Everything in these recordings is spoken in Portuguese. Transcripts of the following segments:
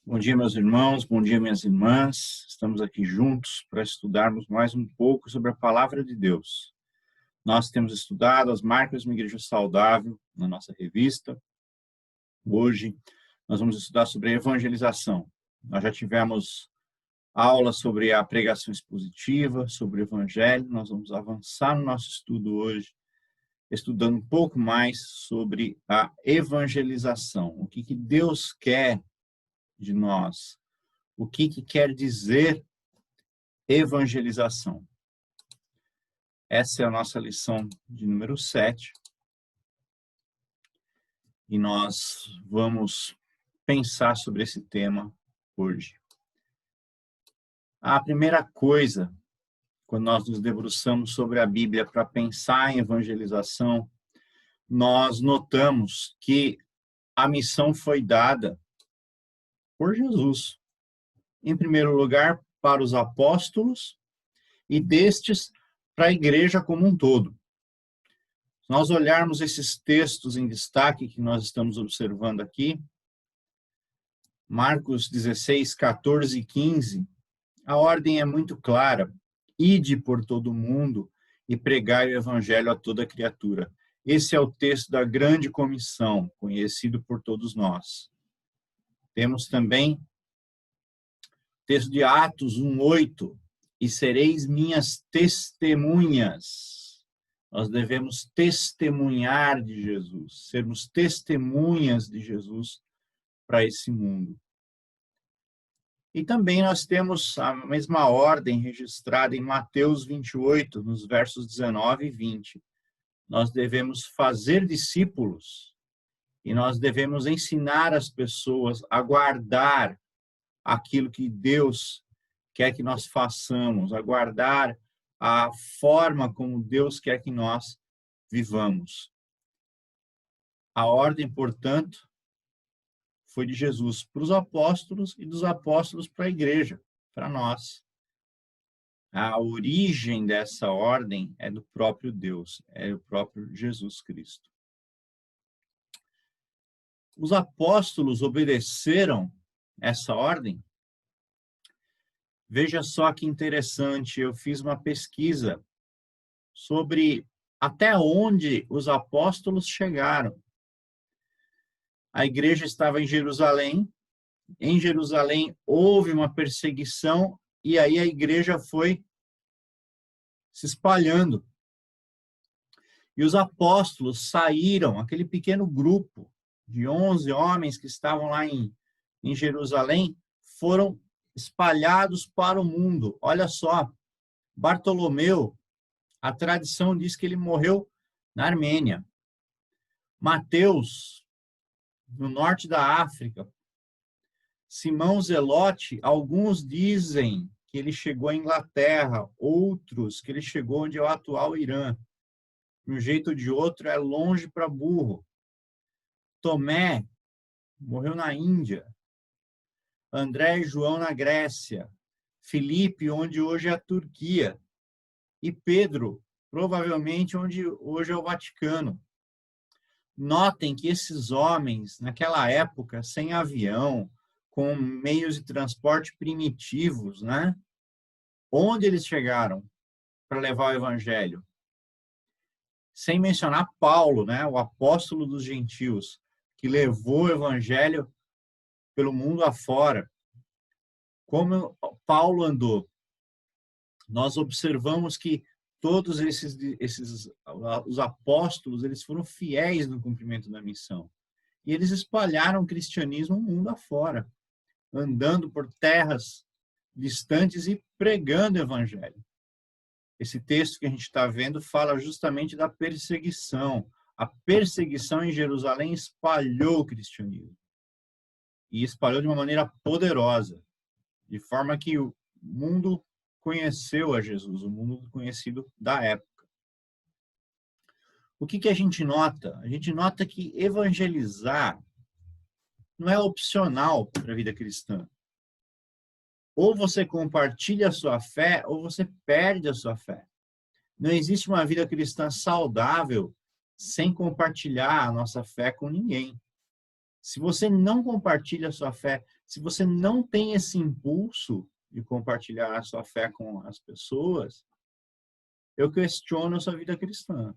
Bom dia, meus irmãos, bom dia, minhas irmãs. Estamos aqui juntos para estudarmos mais um pouco sobre a Palavra de Deus. Nós temos estudado as marcas de uma igreja saudável na nossa revista. Hoje, nós vamos estudar sobre a evangelização. Nós já tivemos aula sobre a pregação expositiva, sobre o evangelho. Nós vamos avançar no nosso estudo hoje, estudando um pouco mais sobre a evangelização. O que Deus quer de nós? O que quer dizer evangelização? Essa é a nossa lição de número 7. E nós vamos pensar sobre esse tema hoje. A primeira coisa, quando nós nos debruçamos sobre a Bíblia para pensar em evangelização, nós notamos que a missão foi dada por Jesus. Em primeiro lugar, para os apóstolos e destes para a igreja como um todo. Se nós olharmos esses textos em destaque que nós estamos observando aqui, Marcos 16, 14 e 15, a ordem é muito clara: ide por todo o mundo e pregai o evangelho a toda criatura. Esse é o texto da grande comissão, conhecido por todos nós. Temos também o texto de Atos 1:8, e sereis minhas testemunhas. Nós devemos testemunhar de Jesus, sermos testemunhas de Jesus para esse mundo. E também nós temos a mesma ordem registrada em Mateus 28, nos versos 19 e 20. Nós devemos fazer discípulos e nós devemos ensinar as pessoas a guardar aquilo que Deus quer que nós façamos, a guardar a forma como Deus quer que nós vivamos. A ordem, portanto, foi de Jesus para os apóstolos e dos apóstolos para a igreja, para nós. A origem dessa ordem é do próprio Deus, é o próprio Jesus Cristo. Os apóstolos obedeceram essa ordem? Veja só que interessante, eu fiz uma pesquisa sobre até onde os apóstolos chegaram. A igreja estava em Jerusalém houve uma perseguição, e aí a igreja foi se espalhando. E os apóstolos saíram, aquele pequeno grupo de 11 homens que estavam lá em Jerusalém, foram espalhados para o mundo. Olha só, Bartolomeu, a tradição diz que ele morreu na Armênia. Mateus, no norte da África. Simão Zelote, alguns dizem que ele chegou à Inglaterra, outros que ele chegou onde é o atual Irã. De um jeito ou de outro, é longe para burro. Tomé morreu na Índia. André e João na Grécia. Filipe, onde hoje é a Turquia. E Pedro, provavelmente onde hoje é o Vaticano. Notem que esses homens, naquela época, sem avião, com meios de transporte primitivos, né? Onde eles chegaram para levar o evangelho? Sem mencionar Paulo, né? O apóstolo dos gentios, que levou o evangelho pelo mundo afora. Como Paulo andou? Nós observamos que todos os apóstolos, eles foram fiéis no cumprimento da missão. E eles espalharam o cristianismo no mundo afora, andando por terras distantes e pregando o evangelho. Esse texto que a gente está vendo fala justamente da perseguição. A perseguição em Jerusalém espalhou o cristianismo. E espalhou de uma maneira poderosa, de forma que o mundo conheceu a Jesus, o mundo conhecido da época. O que a gente nota? A gente nota que evangelizar não é opcional para a vida cristã. Ou você compartilha a sua fé, ou você perde a sua fé. Não existe uma vida cristã saudável sem compartilhar a nossa fé com ninguém. Se você não compartilha a sua fé, se você não tem esse impulso de compartilhar a sua fé com as pessoas, eu questiono a sua vida cristã.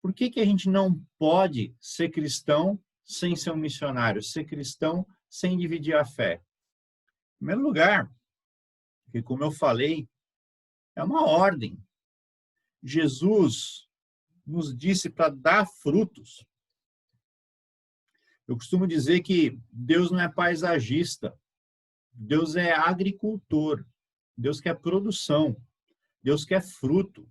Por que a gente não pode ser cristão sem ser um missionário, ser cristão sem dividir a fé? Em primeiro lugar, porque como eu falei, é uma ordem. Jesus nos disse para dar frutos. Eu costumo dizer que Deus não é paisagista, Deus é agricultor, Deus quer produção, Deus quer fruto.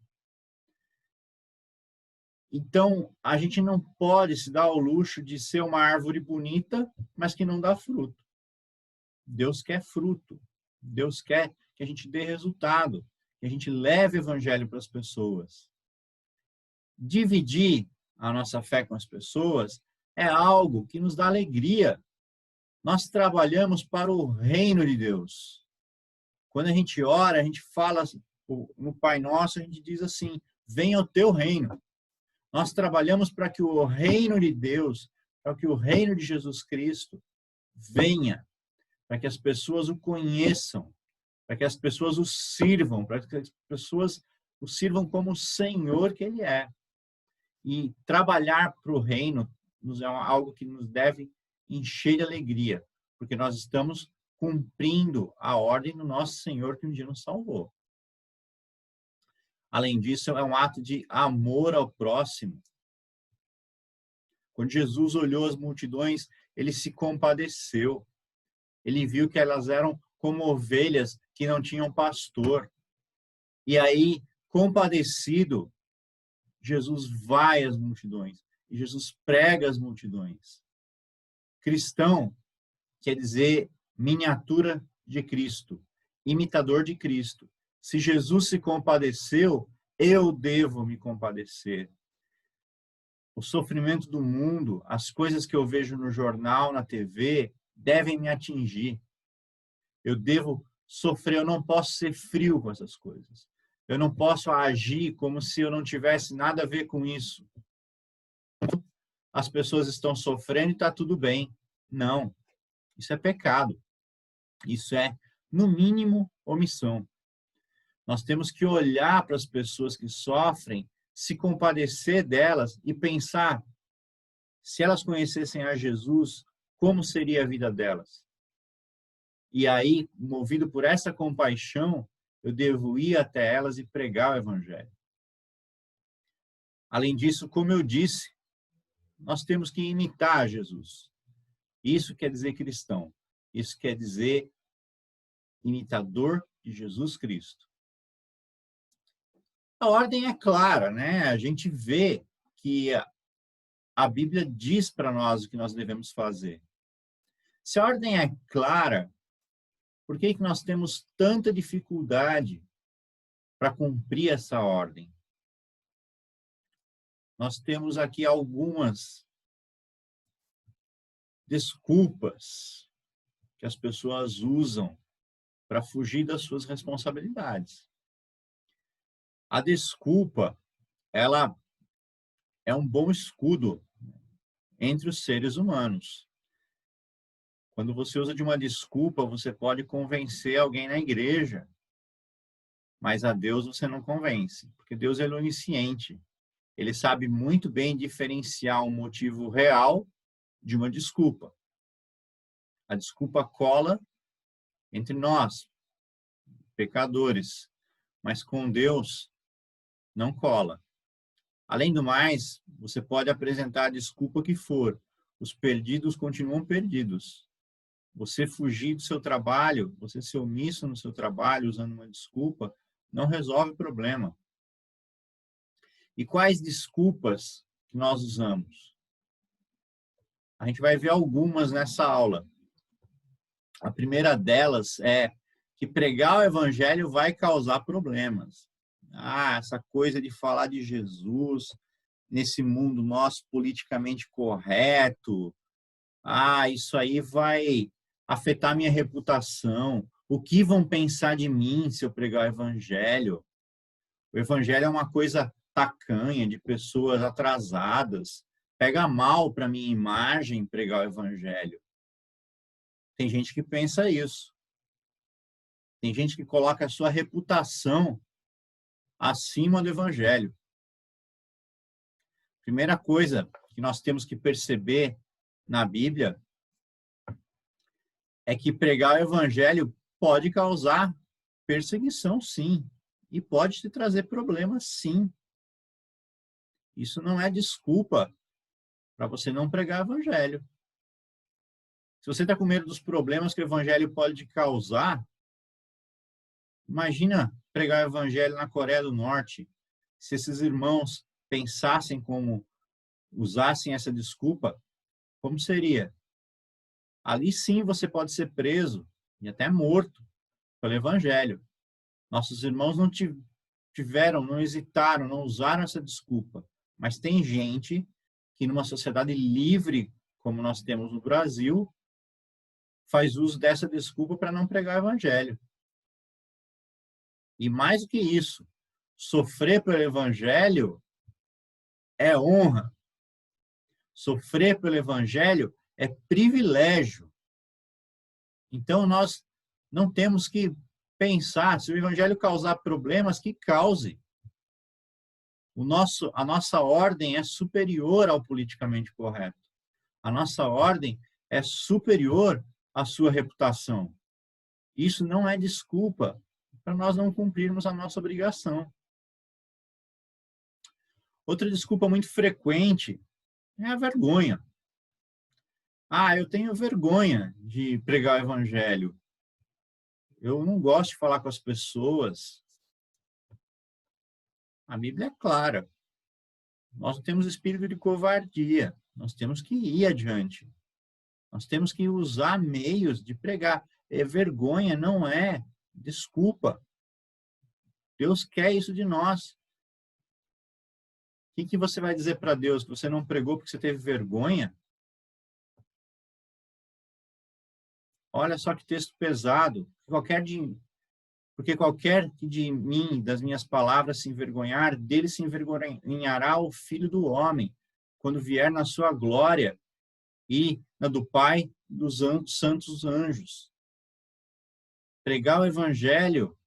Então, a gente não pode se dar ao luxo de ser uma árvore bonita, mas que não dá fruto. Deus quer fruto. Deus quer que a gente dê resultado, que a gente leve o evangelho para as pessoas. Dividir a nossa fé com as pessoas é algo que nos dá alegria. Nós trabalhamos para o reino de Deus. Quando a gente ora, a gente fala no Pai Nosso, a gente diz assim: venha o teu reino. Nós trabalhamos para que o reino de Deus, para que o reino de Jesus Cristo venha, para que as pessoas o conheçam, para que as pessoas o sirvam, para que as pessoas o sirvam como o Senhor que Ele é. E trabalhar para o reino é algo que nos deve encher de alegria, porque nós estamos cumprindo a ordem do nosso Senhor que um dia nos salvou. Além disso, é um ato de amor ao próximo. Quando Jesus olhou as multidões, ele se compadeceu. Ele viu que elas eram como ovelhas que não tinham pastor. E aí, compadecido, Jesus vai às multidões. E Jesus prega às multidões. Cristão quer dizer miniatura de Cristo, imitador de Cristo. Se Jesus se compadeceu, eu devo me compadecer. O sofrimento do mundo, as coisas que eu vejo no jornal, na TV, devem me atingir. Eu devo sofrer, eu não posso ser frio com essas coisas. Eu não posso agir como se eu não tivesse nada a ver com isso. As pessoas estão sofrendo e está tudo bem. Não, isso é pecado. Isso é, no mínimo, omissão. Nós temos que olhar para as pessoas que sofrem, se compadecer delas e pensar, se elas conhecessem a Jesus, como seria a vida delas? E aí, movido por essa compaixão, eu devo ir até elas e pregar o evangelho. Além disso, como eu disse, nós temos que imitar Jesus. Isso quer dizer cristão. Isso quer dizer imitador de Jesus Cristo. A ordem é clara, né? A gente vê que a Bíblia diz para nós o que nós devemos fazer. Se a ordem é clara, por que nós temos tanta dificuldade para cumprir essa ordem? Nós temos aqui algumas desculpas que as pessoas usam para fugir das suas responsabilidades. A desculpa, ela é um bom escudo entre os seres humanos. Quando você usa de uma desculpa, você pode convencer alguém na igreja, mas a Deus você não convence, porque Deus é onisciente. Ele sabe muito bem diferenciar um motivo real de uma desculpa. A desculpa cola entre nós, pecadores, mas com Deus não cola. Além do mais, você pode apresentar a desculpa que for. Os perdidos continuam perdidos. Você fugir do seu trabalho, você ser omisso no seu trabalho usando uma desculpa, não resolve o problema. E quais desculpas que nós usamos? A gente vai ver algumas nessa aula. A primeira delas é que pregar o evangelho vai causar problemas. Essa coisa de falar de Jesus nesse mundo nosso politicamente correto, isso aí vai afetar minha reputação. O que vão pensar de mim se eu pregar o evangelho? O evangelho é uma coisa tacanha, de pessoas atrasadas. pega mal para minha imagem pregar o evangelho. Tem gente que pensa isso. Tem gente que coloca a sua reputação acima do evangelho. Primeira coisa que nós temos que perceber na Bíblia é que pregar o evangelho pode causar perseguição, sim, e pode te trazer problemas, sim. Isso não é desculpa para você não pregar o evangelho. Se você está com medo dos problemas que o evangelho pode causar, imagina pregar o evangelho na Coreia do Norte. Se esses irmãos pensassem como, usassem essa desculpa, como seria? Ali sim você pode ser preso e até morto pelo evangelho. Nossos irmãos não tiveram, não hesitaram, não usaram essa desculpa. Mas tem gente que numa sociedade livre, como nós temos no Brasil, faz uso dessa desculpa para não pregar o evangelho. E mais do que isso, sofrer pelo evangelho é honra. Sofrer pelo evangelho é privilégio. Então, nós não temos que pensar, se o evangelho causar problemas, que cause. A nossa ordem é superior ao politicamente correto. A nossa ordem é superior à sua reputação. Isso não é desculpa para nós não cumprirmos a nossa obrigação. Outra desculpa muito frequente é a vergonha. Eu tenho vergonha de pregar o evangelho. Eu não gosto de falar com as pessoas. A Bíblia é clara. Nós não temos espírito de covardia. Nós temos que ir adiante. Nós temos que usar meios de pregar. Vergonha não é desculpa. Deus quer isso de nós. O que você vai dizer para Deus? Que você não pregou porque você teve vergonha? Olha só que texto pesado. Porque qualquer que de mim, das minhas palavras, se envergonhar, dele se envergonhará o Filho do Homem, quando vier na sua glória e na do Pai dos santos anjos. Pregar o Evangelho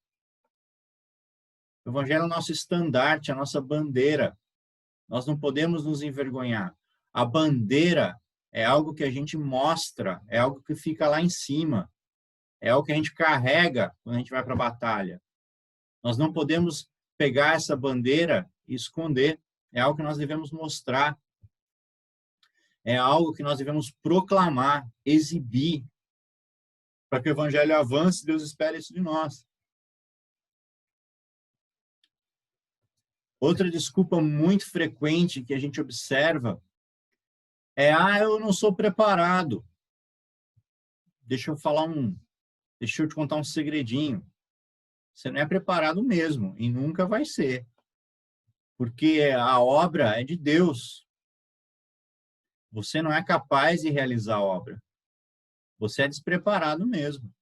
é o nosso estandarte, a nossa bandeira. Nós não podemos nos envergonhar. A bandeira é algo que a gente mostra, é algo que fica lá em cima, é algo que a gente carrega quando a gente vai para a batalha. Nós não podemos pegar essa bandeira e esconder, é algo que nós devemos mostrar, é algo que nós devemos proclamar, exibir, para que o evangelho avance. Deus espera isso de nós. Outra desculpa muito frequente que a gente observa é: eu não sou preparado. Deixa eu te contar um segredinho. Você não é preparado mesmo e nunca vai ser. Porque a obra é de Deus. Você não é capaz de realizar a obra. Você é despreparado mesmo.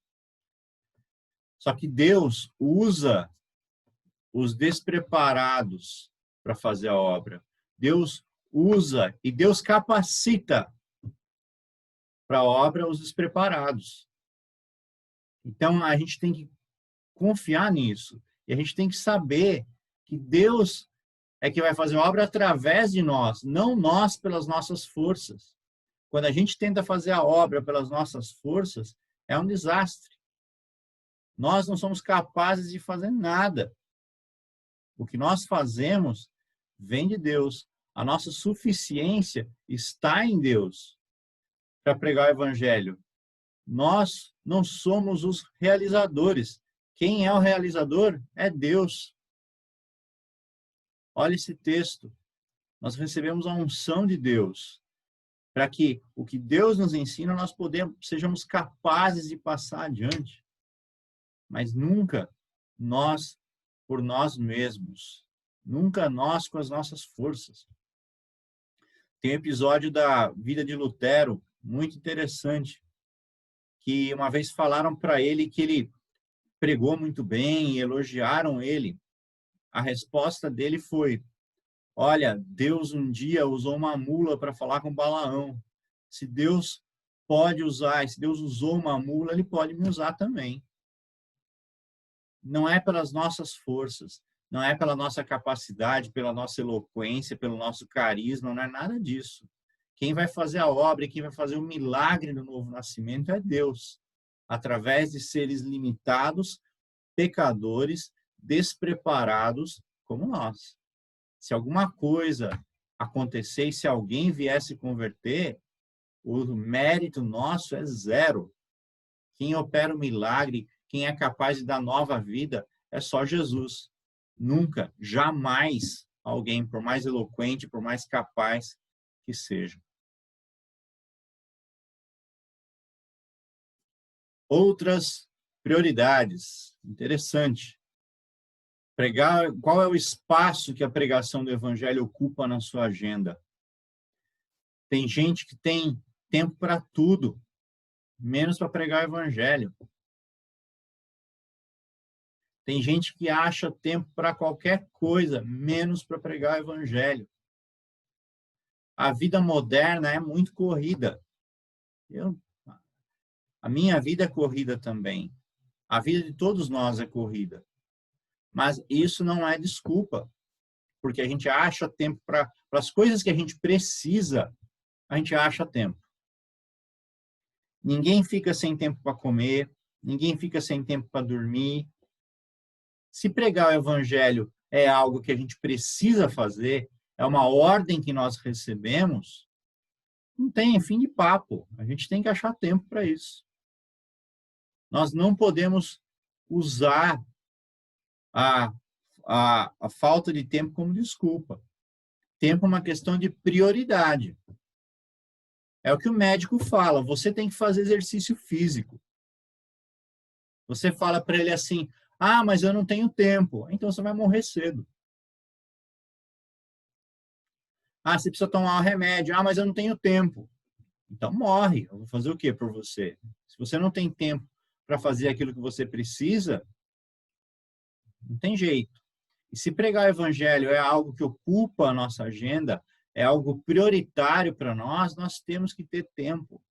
Só que Deus usa os despreparados para fazer a obra. Deus usa e Deus capacita para a obra os despreparados. Então, a gente tem que confiar nisso. E a gente tem que saber que Deus é que vai fazer a obra através de nós, não nós pelas nossas forças. Quando a gente tenta fazer a obra pelas nossas forças, é um desastre. Nós não somos capazes de fazer nada. O que nós fazemos vem de Deus. A nossa suficiência está em Deus para pregar o evangelho. Nós não somos os realizadores. Quem é o realizador é Deus. Olha esse texto. Nós recebemos a unção de Deus para que o que Deus nos ensina nós sejamos capazes de passar adiante. Mas nunca nós por nós mesmos. Nunca nós com as nossas forças. Tem um episódio da vida de Lutero muito interessante, que uma vez falaram para ele que ele pregou muito bem, elogiaram ele. A resposta dele foi: Olha, Deus um dia usou uma mula para falar com Balaão. Se Deus pode usar, se Deus usou uma mula, ele pode me usar também. Não é pelas nossas forças, não é pela nossa capacidade, pela nossa eloquência, pelo nosso carisma, não é nada disso. Quem vai fazer a obra e quem vai fazer o milagre do novo nascimento é Deus, através de seres limitados, pecadores, despreparados como nós. Se alguma coisa acontecer e se alguém viesse converter, o mérito nosso é zero. Quem opera o milagre, quem é capaz de dar nova vida, é só Jesus. Nunca, jamais alguém, por mais eloquente, por mais capaz que seja. Outras prioridades. Interessante. Pregar, qual é o espaço que a pregação do evangelho ocupa na sua agenda? Tem gente que tem tempo para tudo, menos para pregar o evangelho. Tem gente que acha tempo para qualquer coisa, menos para pregar o evangelho. A vida moderna é muito corrida. A minha vida é corrida também. A vida de todos nós é corrida. Mas isso não é desculpa, porque a gente acha tempo para as coisas que a gente precisa, a gente acha tempo. Ninguém fica sem tempo para comer, ninguém fica sem tempo para dormir. Se pregar o evangelho é algo que a gente precisa fazer, é uma ordem que nós recebemos, não tem fim de papo. A gente tem que achar tempo para isso. Nós não podemos usar a falta de tempo como desculpa. Tempo é uma questão de prioridade. É o que o médico fala, você tem que fazer exercício físico. Você fala para ele assim, mas eu não tenho tempo. Então você vai morrer cedo. Você precisa tomar um remédio. Mas eu não tenho tempo. Então morre. Eu vou fazer o quê por você? Se você não tem tempo para fazer aquilo que você precisa, não tem jeito. E se pregar o evangelho é algo que ocupa a nossa agenda, é algo prioritário para nós, nós temos que ter tempo.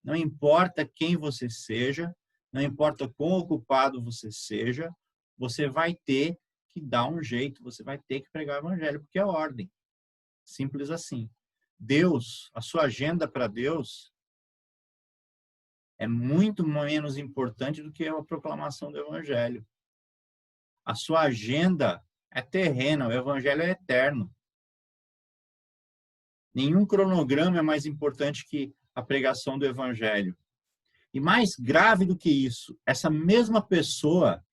Não importa quem você seja, não importa quão ocupado você seja, você vai ter que dar um jeito, você vai ter que pregar o evangelho, porque é ordem. Simples assim. Deus, a sua agenda para Deus é muito menos importante do que a proclamação do evangelho. A sua agenda é terrena, o evangelho é eterno. Nenhum cronograma é mais importante que a pregação do evangelho. E mais grave do que isso, essa mesma pessoa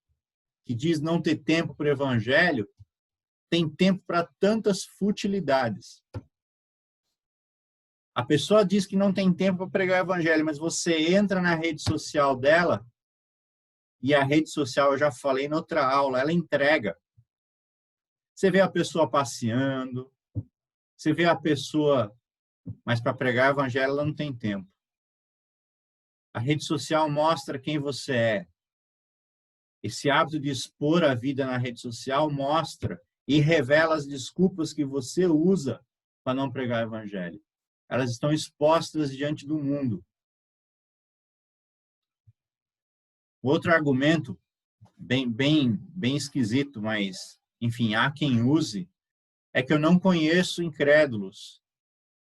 que diz não ter tempo para o evangelho, tem tempo para tantas futilidades. A pessoa diz que não tem tempo para pregar o evangelho, mas você entra na rede social dela, e a rede social, eu já falei na outra aula, ela entrega. Você vê a pessoa passeando, você vê a pessoa, mas para pregar o evangelho ela não tem tempo. A rede social mostra quem você é. Esse hábito de expor a vida na rede social mostra e revela as desculpas que você usa para não pregar o evangelho. Elas estão expostas diante do mundo. Outro argumento, bem esquisito, mas, enfim, há quem use, é que eu não conheço incrédulos.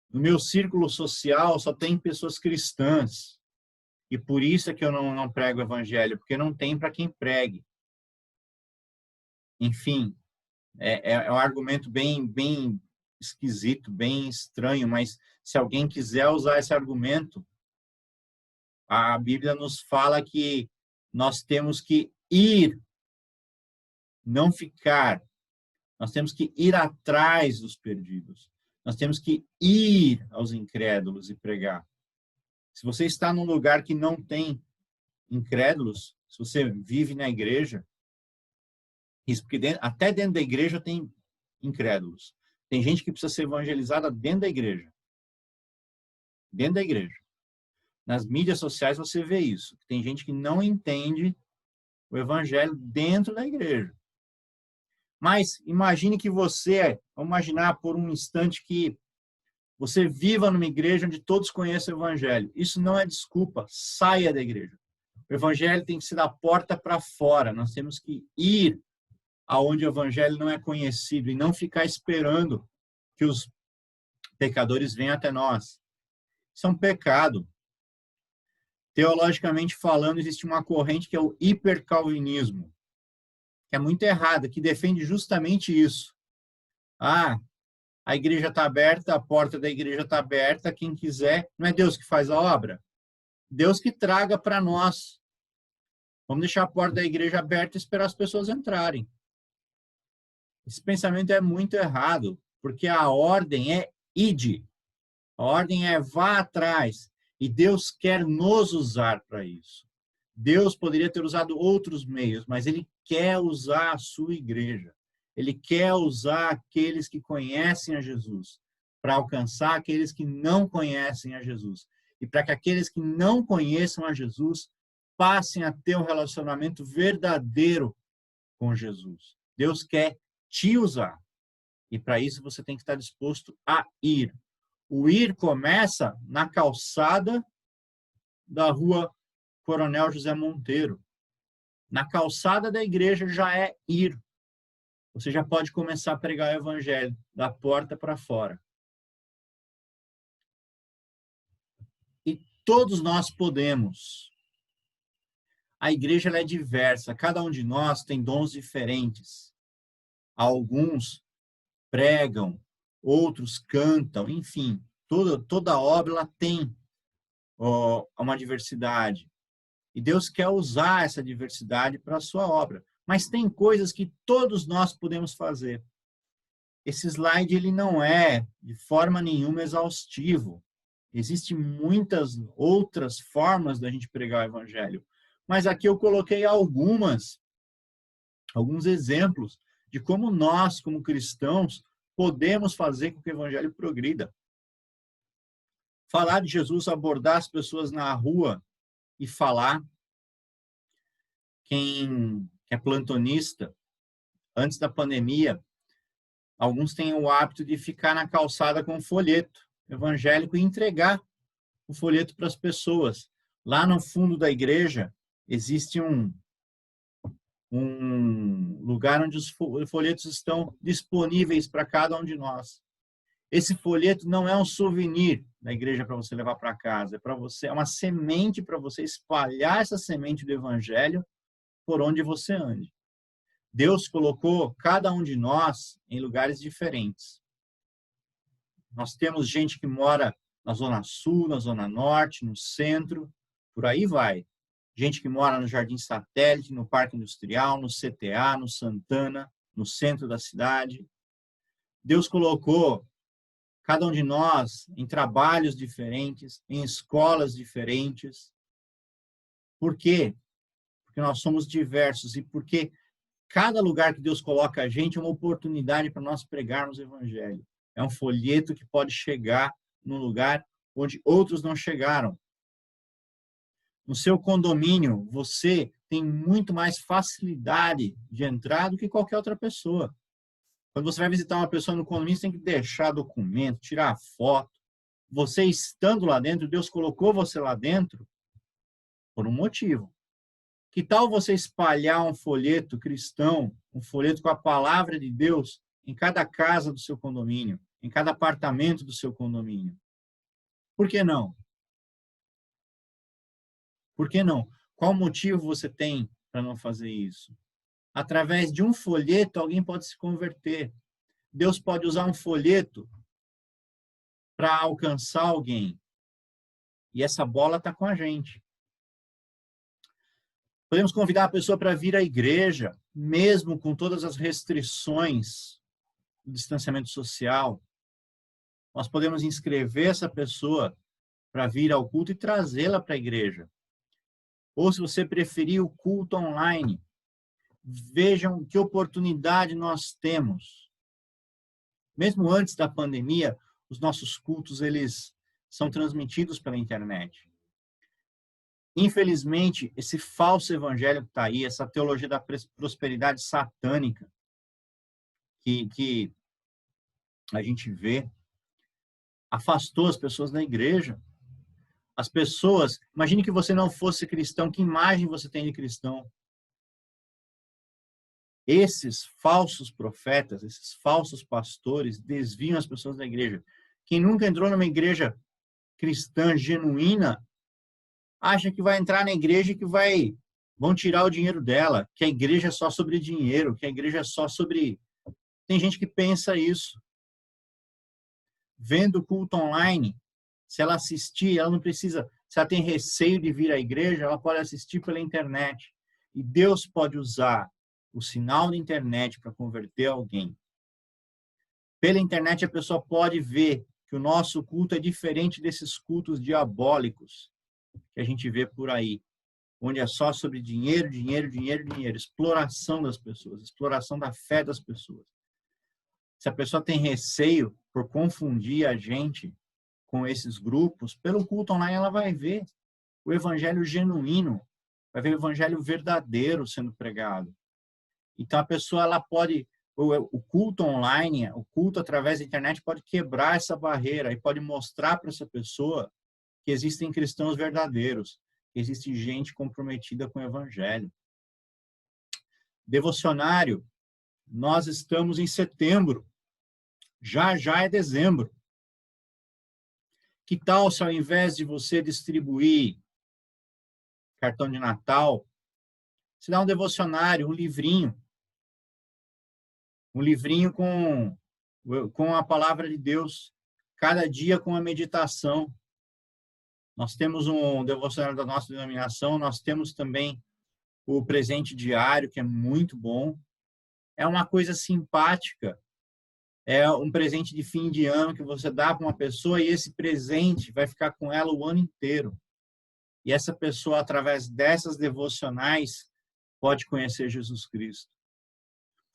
No meu círculo social só tem pessoas cristãs. E por isso é que eu não prego o evangelho, porque não tem para quem pregue. Enfim, é um argumento bem esquisito, bem estranho, mas se alguém quiser usar esse argumento, a Bíblia nos fala que nós temos que ir, não ficar. Nós temos que ir atrás dos perdidos. Nós temos que ir aos incrédulos e pregar. Se você está num lugar que não tem incrédulos, se você vive na igreja, isso porque até dentro da igreja tem incrédulos. Tem gente que precisa ser evangelizada dentro da igreja. Dentro da igreja. Nas mídias sociais você vê isso. Tem gente que não entende o evangelho dentro da igreja. Mas imagine que você, vamos imaginar por um instante que você viva numa igreja onde todos conhecem o evangelho. Isso não é desculpa, saia da igreja. O evangelho tem que ser da porta para fora. Nós temos que ir aonde o evangelho não é conhecido e não ficar esperando que os pecadores venham até nós. Isso é um pecado. Teologicamente falando, existe uma corrente que é o hipercalvinismo, que é muito errada, que defende justamente isso. A igreja está aberta, a porta da igreja está aberta, quem quiser, não é Deus que faz a obra? Deus que traga para nós. Vamos deixar a porta da igreja aberta e esperar as pessoas entrarem. Esse pensamento é muito errado, porque a ordem é ide. A ordem é vá atrás. E Deus quer nos usar para isso. Deus poderia ter usado outros meios, mas Ele quer usar a sua igreja. Ele quer usar aqueles que conhecem a Jesus para alcançar aqueles que não conhecem a Jesus. E para que aqueles que não conheçam a Jesus passem a ter um relacionamento verdadeiro com Jesus. Deus quer te usar. E para isso você tem que estar disposto a ir. O ir começa na calçada da rua Coronel José Monteiro. Na calçada da igreja já é ir. Você já pode começar a pregar o evangelho da porta para fora. E todos nós podemos. A igreja ela é diversa. Cada um de nós tem dons diferentes. Alguns pregam, outros cantam, enfim. Toda obra ela tem uma diversidade. E Deus quer usar essa diversidade para a sua obra. Mas tem coisas que todos nós podemos fazer. Esse slide ele não é, de forma nenhuma, exaustivo. Existem muitas outras formas da gente pregar o evangelho. Mas aqui eu coloquei alguns exemplos de como nós, como cristãos, podemos fazer com que o evangelho progrida. Falar de Jesus, abordar as pessoas na rua e falar. Quem é plantonista, antes da pandemia, alguns têm o hábito de ficar na calçada com um folheto evangélico e entregar o folheto para as pessoas. Lá no fundo da igreja existe um lugar onde os folhetos estão disponíveis para cada um de nós. Esse folheto não é um souvenir da igreja para você levar para casa, é uma semente para você espalhar essa semente do evangelho por onde você ande. Deus colocou cada um de nós em lugares diferentes. Nós temos gente que mora na Zona Sul, na Zona Norte, no centro, por aí vai. Gente que mora no Jardim Satélite, no Parque Industrial, no CTA, no Santana, no centro da cidade. Deus colocou cada um de nós em trabalhos diferentes, em escolas diferentes. Por quê? Porque nós somos diversos e porque cada lugar que Deus coloca a gente é uma oportunidade para nós pregarmos o evangelho. É um folheto que pode chegar num lugar onde outros não chegaram. No seu condomínio, você tem muito mais facilidade de entrar do que qualquer outra pessoa. Quando você vai visitar uma pessoa no condomínio, você tem que deixar documento, tirar foto. Você estando lá dentro, Deus colocou você lá dentro por um motivo. Que tal você espalhar um folheto cristão, um folheto com a palavra de Deus em cada casa do seu condomínio, em cada apartamento do seu condomínio? Por que não? Por que não? Qual motivo você tem para não fazer isso? Através de um folheto, alguém pode se converter. Deus pode usar um folheto para alcançar alguém. E essa bola está com a gente. Podemos convidar a pessoa para vir à igreja, mesmo com todas as restrições do distanciamento social. Nós podemos inscrever essa pessoa para vir ao culto e trazê-la para a igreja. Ou, se você preferir, o culto online. Vejam que oportunidade nós temos. Mesmo antes da pandemia, os nossos cultos eles são transmitidos pela internet. Infelizmente, esse falso evangelho que está aí, essa teologia da prosperidade satânica, que a gente vê, afastou as pessoas da igreja. As pessoas, imagine que você não fosse cristão, que imagem você tem de cristão? Esses falsos profetas, esses falsos pastores desviam as pessoas da igreja. Quem nunca entrou numa igreja cristã genuína, acha que vai entrar na igreja e que vão tirar o dinheiro dela, que a igreja é só sobre dinheiro, que a igreja é só sobre... Tem gente que pensa isso. Vendo o culto online, se ela assistir, ela não precisa... Se ela tem receio de vir à igreja, ela pode assistir pela internet. E Deus pode usar o sinal da internet para converter alguém. Pela internet, a pessoa pode ver que o nosso culto é diferente desses cultos diabólicos que a gente vê por aí, onde é só sobre dinheiro, dinheiro, dinheiro, dinheiro, exploração das pessoas, exploração da fé das pessoas. Se a pessoa tem receio por confundir a gente com esses grupos, pelo culto online ela vai ver o evangelho genuíno, vai ver o evangelho verdadeiro sendo pregado. Então a pessoa, ela pode, o culto online, o culto através da internet pode quebrar essa barreira e pode mostrar para essa pessoa que existem cristãos verdadeiros, que existe gente comprometida com o evangelho. Devocionário, nós estamos em setembro, já é dezembro. Que tal se ao invés de você distribuir cartão de Natal, você dá um devocionário, um livrinho com a palavra de Deus, cada dia com a meditação. Nós temos um devocionário da nossa denominação, nós temos também o presente diário, que é muito bom. É uma coisa simpática, é um presente de fim de ano que você dá para uma pessoa e esse presente vai ficar com ela o ano inteiro. E essa pessoa, através dessas devocionais, pode conhecer Jesus Cristo.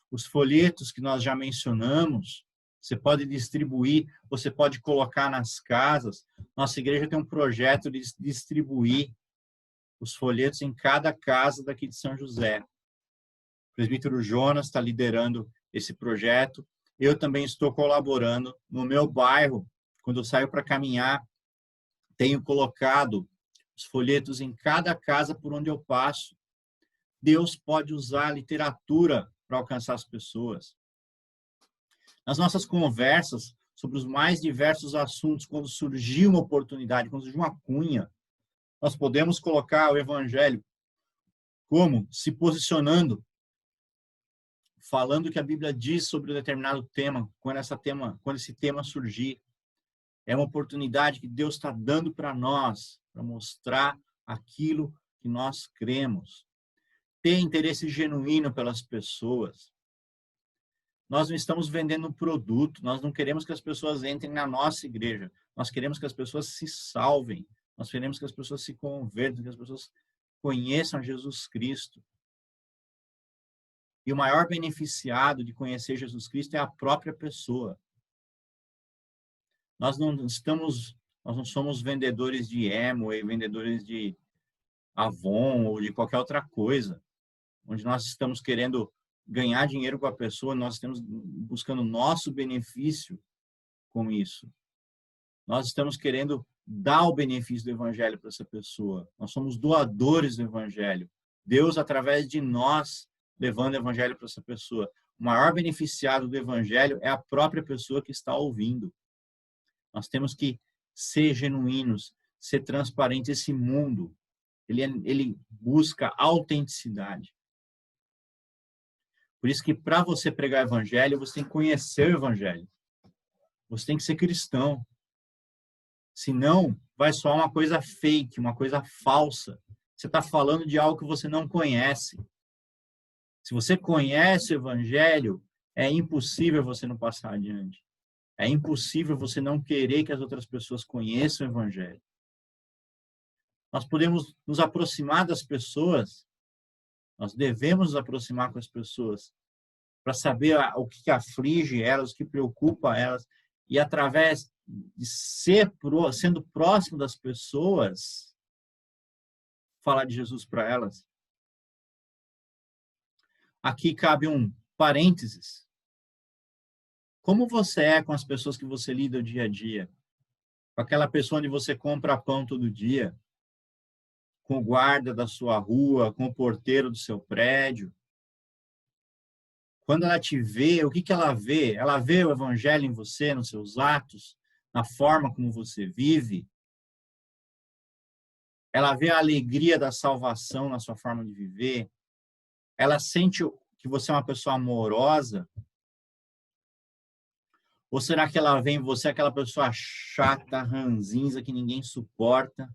Os folhetos que nós já mencionamos, você pode distribuir, você pode colocar nas casas. Nossa igreja tem um projeto de distribuir os folhetos em cada casa daqui de São José. O presbítero Jonas está liderando esse projeto. Eu também estou colaborando no meu bairro. Quando eu saio para caminhar, tenho colocado os folhetos em cada casa por onde eu passo. Deus pode usar a literatura para alcançar as pessoas. Nas nossas conversas sobre os mais diversos assuntos, quando surgir uma oportunidade, quando surgir uma cunha, nós podemos colocar o evangelho como se posicionando, falando o que a Bíblia diz sobre um determinado tema, quando esse tema surgir. É uma oportunidade que Deus está dando para nós, para mostrar aquilo que nós cremos. Ter interesse genuíno pelas pessoas. Nós não estamos vendendo um produto, nós não queremos que as pessoas entrem na nossa igreja, nós queremos que as pessoas se salvem, nós queremos que as pessoas se convertam, que as pessoas conheçam Jesus Cristo. E o maior beneficiado de conhecer Jesus Cristo é a própria pessoa. Nós não somos vendedores de Amway, vendedores de Avon ou de qualquer outra coisa, onde nós estamos querendo ganhar dinheiro com a pessoa, nós estamos buscando nosso benefício com isso. Nós estamos querendo dar o benefício do evangelho para essa pessoa. Nós somos doadores do evangelho. Deus, através de nós, levando o evangelho para essa pessoa. O maior beneficiado do evangelho é a própria pessoa que está ouvindo. Nós temos que ser genuínos, ser transparentes. Esse mundo, ele busca autenticidade. Por isso que para você pregar o evangelho, você tem que conhecer o evangelho. Você tem que ser cristão. Senão, vai soar uma coisa fake, uma coisa falsa. Você está falando de algo que você não conhece. Se você conhece o evangelho, é impossível você não passar adiante. É impossível você não querer que as outras pessoas conheçam o evangelho. Nós podemos nos aproximar das pessoas, nós devemos nos aproximar com as pessoas para saber o que aflige elas, o que preocupa elas, e através de sendo próximo das pessoas, falar de Jesus para elas. Aqui cabe um parênteses. Como você é com as pessoas que você lida o dia a dia? Com aquela pessoa onde você compra pão todo dia? Com o guarda da sua rua, com o porteiro do seu prédio? Quando ela te vê, o que que ela vê? Ela vê o evangelho em você, nos seus atos, na forma como você vive? Ela vê a alegria da salvação na sua forma de viver? Ela sente que você é uma pessoa amorosa? Ou será que ela vê em você aquela pessoa chata, ranzinza, que ninguém suporta?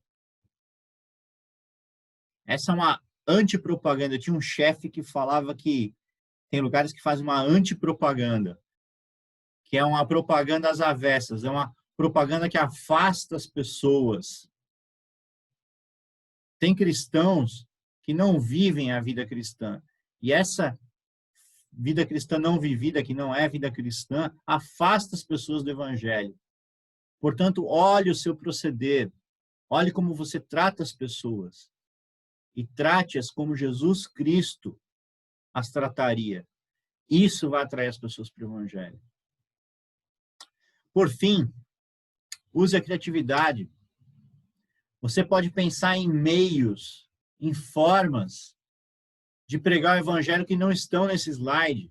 Essa é uma antipropaganda. Eu tinha um chefe que falava que tem lugares que fazem uma antipropaganda, que é uma propaganda às avessas, é uma propaganda que afasta as pessoas. Tem cristãos que não vivem a vida cristã. E essa vida cristã não vivida, que não é vida cristã, afasta as pessoas do evangelho. Portanto, olhe o seu proceder, olhe como você trata as pessoas e trate-as como Jesus Cristo as trataria. Isso vai atrair as pessoas para o evangelho. Por fim, use a criatividade. Você pode pensar em meios, em formas de pregar o evangelho que não estão nesse slide.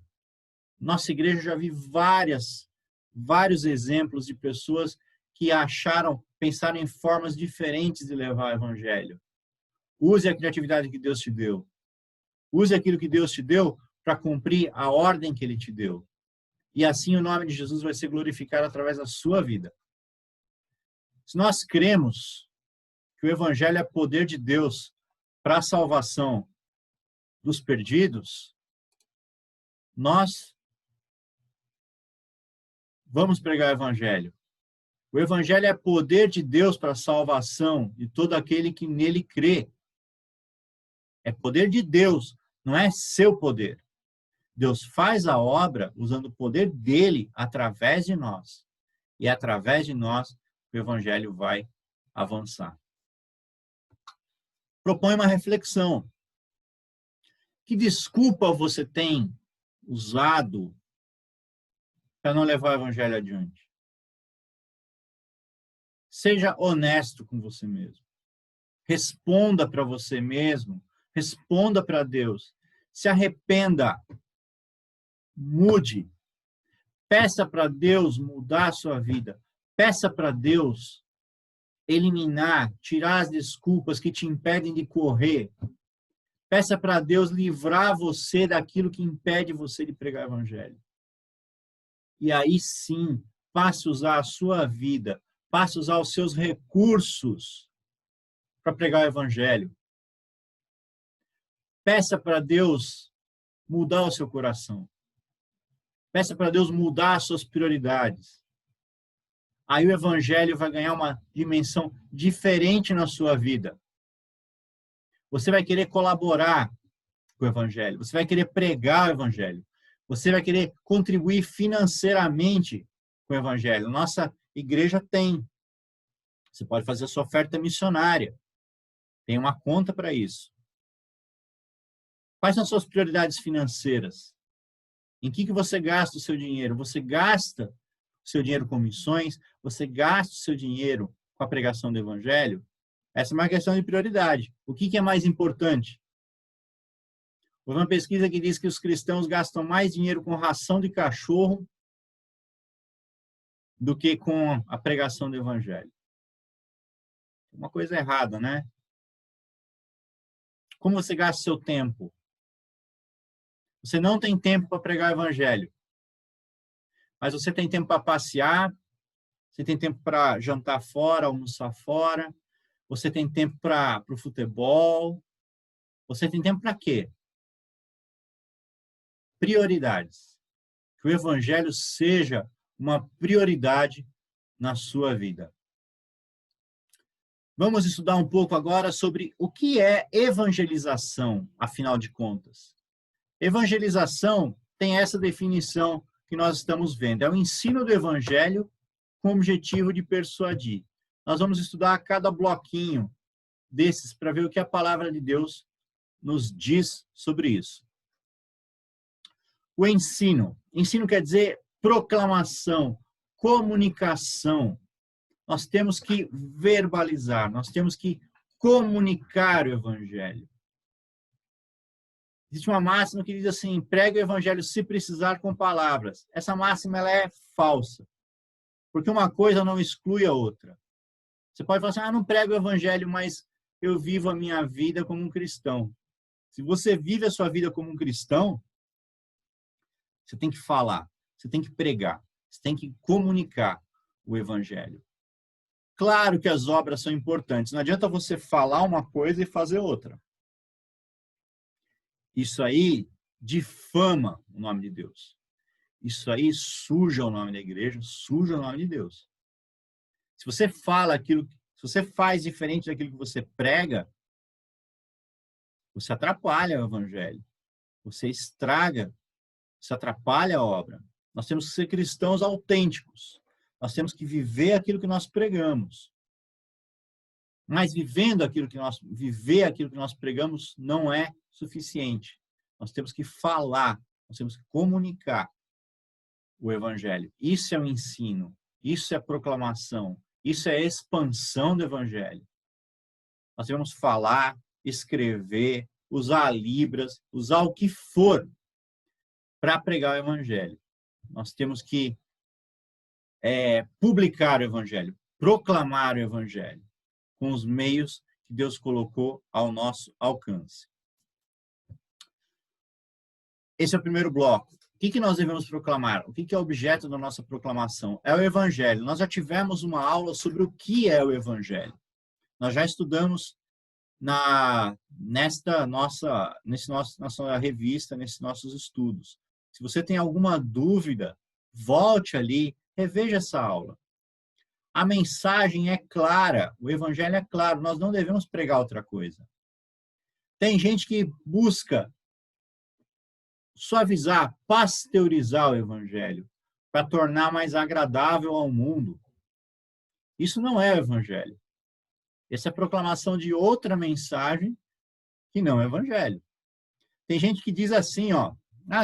Nossa igreja já vi vários exemplos de pessoas que pensaram em formas diferentes de levar o evangelho. Use a criatividade que Deus te deu. Use aquilo que Deus te deu para cumprir a ordem que Ele te deu. E assim o nome de Jesus vai ser glorificado através da sua vida. Se nós cremos que o evangelho é poder de Deus para a salvação dos perdidos, nós vamos pregar o evangelho. O evangelho é poder de Deus para a salvação de todo aquele que nele crê. É poder de Deus, não é seu poder. Deus faz a obra usando o poder dele através de nós. E através de nós, o evangelho vai avançar. Propõe uma reflexão. Que desculpa você tem usado para não levar o evangelho adiante? Seja honesto com você mesmo. Responda para você mesmo. Responda para Deus. Se arrependa. Mude. Peça para Deus mudar a sua vida. Peça para Deus eliminar, tirar as desculpas que te impedem de correr. Peça para Deus livrar você daquilo que impede você de pregar o evangelho. E aí sim, passe a usar a sua vida, passe a usar os seus recursos para pregar o evangelho. Peça para Deus mudar o seu coração. Peça para Deus mudar as suas prioridades. Aí o evangelho vai ganhar uma dimensão diferente na sua vida. Você vai querer colaborar com o evangelho. Você vai querer pregar o evangelho. Você vai querer contribuir financeiramente com o evangelho. Nossa igreja tem. Você pode fazer a sua oferta missionária. Tem uma conta para isso. Quais são as suas prioridades financeiras? Em que você gasta o seu dinheiro? Você gasta o seu dinheiro com missões? Você gasta o seu dinheiro com a pregação do evangelho? Essa é uma questão de prioridade. O que é mais importante? Houve uma pesquisa que diz que os cristãos gastam mais dinheiro com ração de cachorro do que com a pregação do evangelho. Uma coisa errada, né? Como você gasta seu tempo? Você não tem tempo para pregar o evangelho. Mas você tem tempo para passear, você tem tempo para jantar fora, almoçar fora, você tem tempo para o futebol, você tem tempo para quê? Prioridades. Que o evangelho seja uma prioridade na sua vida. Vamos estudar um pouco agora sobre o que é evangelização, afinal de contas. Evangelização tem essa definição que nós estamos vendo. É o ensino do evangelho com o objetivo de persuadir. Nós vamos estudar cada bloquinho desses para ver o que a palavra de Deus nos diz sobre isso. O ensino. Ensino quer dizer proclamação, comunicação. Nós temos que verbalizar, nós temos que comunicar o evangelho. Existe uma máxima que diz assim: pregue o evangelho se precisar com palavras. Essa máxima ela é falsa, porque uma coisa não exclui a outra. Você pode falar assim: não prego o evangelho, mas eu vivo a minha vida como um cristão. Se você vive a sua vida como um cristão, você tem que falar, você tem que pregar, você tem que comunicar o evangelho. Claro que as obras são importantes. Não adianta você falar uma coisa e fazer outra. Isso aí difama o nome de Deus. Isso aí suja o nome da igreja, suja o nome de Deus. Se você fala aquilo, se você faz diferente daquilo que você prega, você atrapalha o evangelho. Você estraga, você atrapalha a obra. Nós temos que ser cristãos autênticos. Nós temos que viver aquilo que nós pregamos. Mas viver aquilo que nós pregamos não é suficiente. Nós temos que falar, nós temos que comunicar o evangelho. Isso é o ensino, isso é proclamação, isso é expansão do evangelho. Nós devemos falar, escrever, usar libras, usar o que for para pregar o evangelho. Nós temos que publicar o evangelho, proclamar o evangelho com os meios que Deus colocou ao nosso alcance. Esse é o primeiro bloco. O que nós devemos proclamar? O que é o objeto da nossa proclamação? É o evangelho. Nós já tivemos uma aula sobre o que é o evangelho. Nós já estudamos nessa nossa revista, nesses nossos estudos. Se você tem alguma dúvida, volte ali, reveja essa aula. A mensagem é clara, o evangelho é claro, nós não devemos pregar outra coisa. Tem gente que busca suavizar, pasteurizar o evangelho para tornar mais agradável ao mundo. Isso não é o evangelho. Essa é a proclamação de outra mensagem que não é o evangelho. Tem gente que diz assim,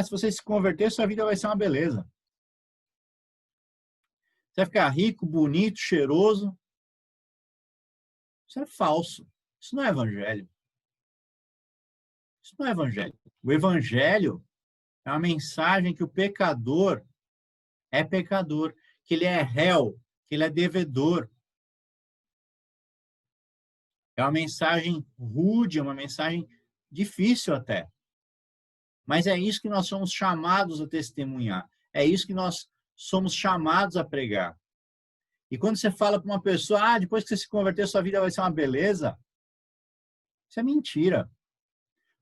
se você se converter, sua vida vai ser uma beleza. Você vai ficar rico, bonito, cheiroso. Isso é falso. Isso não é evangelho. Isso não é evangelho. O evangelho é uma mensagem que o pecador é pecador, que ele é réu, que ele é devedor. É uma mensagem rude, é uma mensagem difícil até. Mas é isso que nós somos chamados a testemunhar. É isso que nós somos chamados a pregar. E quando você fala para uma pessoa, depois que você se converter, sua vida vai ser uma beleza, isso é mentira.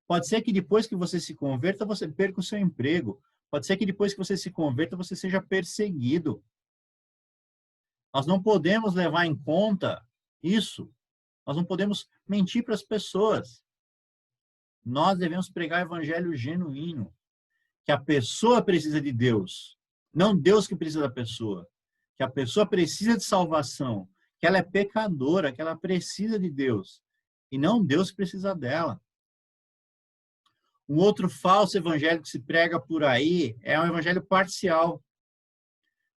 Pode ser que depois que você se converta, você perca o seu emprego. Pode ser que depois que você se converta, você seja perseguido. Nós não podemos levar em conta isso. Nós não podemos mentir para as pessoas. Nós devemos pregar o evangelho genuíno. Que a pessoa precisa de Deus. Não Deus que precisa da pessoa. Que a pessoa precisa de salvação. Que ela é pecadora, que ela precisa de Deus. E não Deus que precisa dela. Um outro falso evangelho que se prega por aí é um evangelho parcial.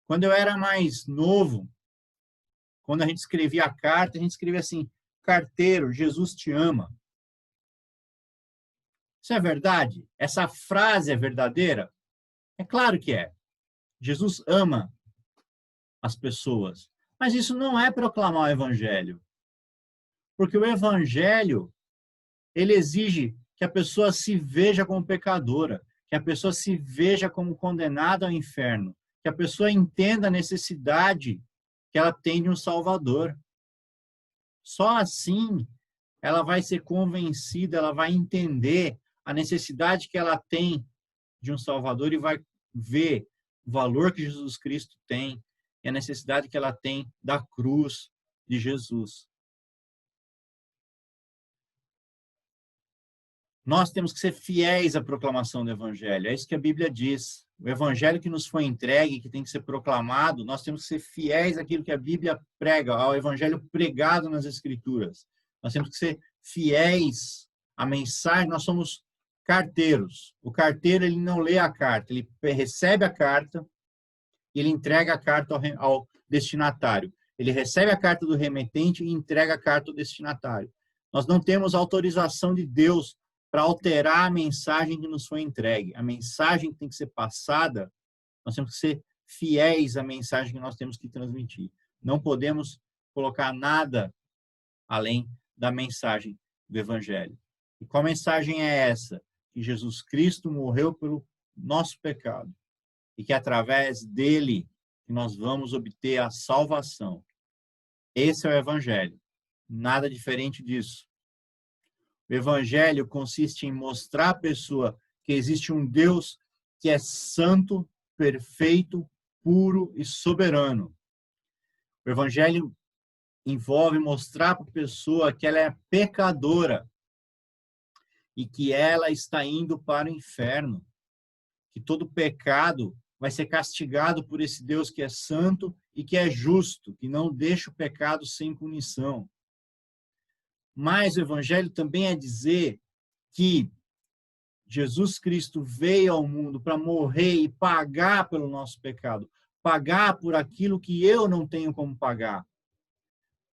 Quando eu era mais novo, quando a gente escrevia a carta, a gente escrevia assim: carteiro, Jesus te ama. Isso é verdade? Essa frase é verdadeira? É claro que é. Jesus ama as pessoas. Mas isso não é proclamar o evangelho. Porque o evangelho, ele exige que a pessoa se veja como pecadora, que a pessoa se veja como condenada ao inferno, que a pessoa entenda a necessidade que ela tem de um Salvador. Só assim ela vai ser convencida, ela vai entender a necessidade que ela tem de um Salvador e vai ver o valor que Jesus Cristo tem e a necessidade que ela tem da cruz de Jesus. Nós temos que ser fiéis à proclamação do Evangelho. É isso que a Bíblia diz. O Evangelho que nos foi entregue, que tem que ser proclamado, nós temos que ser fiéis àquilo que a Bíblia prega, ao Evangelho pregado nas Escrituras. Nós temos que ser fiéis à mensagem. Nós somos carteiros. O carteiro, ele não lê a carta, ele recebe a carta, ele entrega a carta ao destinatário. Ele recebe a carta do remetente e entrega a carta ao destinatário. Nós não temos autorização de Deus para alterar a mensagem que nos foi entregue. A mensagem que tem que ser passada, nós temos que ser fiéis à mensagem que nós temos que transmitir. Não podemos colocar nada além da mensagem do Evangelho. E qual mensagem é essa? Que Jesus Cristo morreu pelo nosso pecado e que através dele que nós vamos obter a salvação. Esse é o Evangelho. Nada diferente disso. O Evangelho consiste em mostrar à pessoa que existe um Deus que é santo, perfeito, puro e soberano. O Evangelho envolve mostrar para a pessoa que ela é pecadora e que ela está indo para o inferno, que todo pecado vai ser castigado por esse Deus que é santo e que é justo, que não deixa o pecado sem punição. Mas o Evangelho também é dizer que Jesus Cristo veio ao mundo para morrer e pagar pelo nosso pecado, pagar por aquilo que eu não tenho como pagar,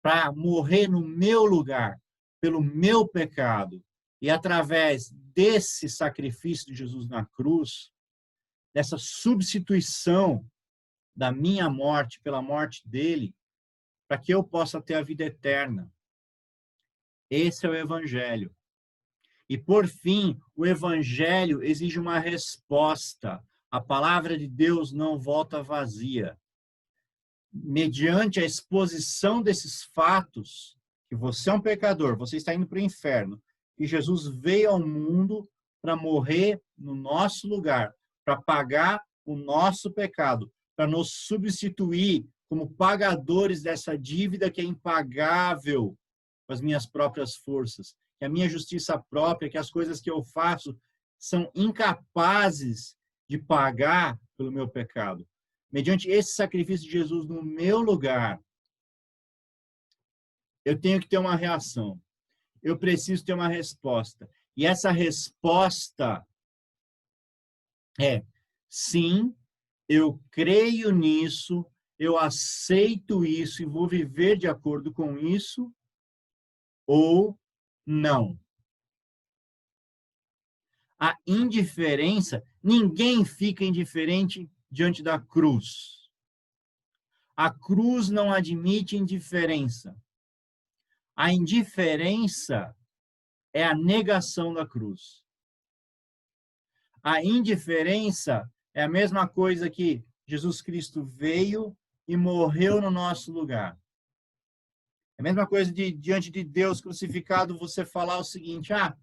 para morrer no meu lugar, pelo meu pecado. E através desse sacrifício de Jesus na cruz, dessa substituição da minha morte pela morte dele, para que eu possa ter a vida eterna. Esse é o Evangelho. E, por fim, o Evangelho exige uma resposta. A palavra de Deus não volta vazia. Mediante a exposição desses fatos, que você é um pecador, você está indo para o inferno, e Jesus veio ao mundo para morrer no nosso lugar, para pagar o nosso pecado, para nos substituir como pagadores dessa dívida que é impagável com as minhas próprias forças, que a minha justiça própria, que as coisas que eu faço são incapazes de pagar pelo meu pecado. Mediante esse sacrifício de Jesus no meu lugar, eu tenho que ter uma reação. Eu preciso ter uma resposta. E essa resposta é: sim, eu creio nisso, eu aceito isso e vou viver de acordo com isso, ou não. A indiferença, ninguém fica indiferente diante da cruz. A cruz não admite indiferença. A indiferença é a negação da cruz. A indiferença é a mesma coisa que Jesus Cristo veio e morreu no nosso lugar. É a mesma coisa de, diante de Deus crucificado, você falar o seguinte: não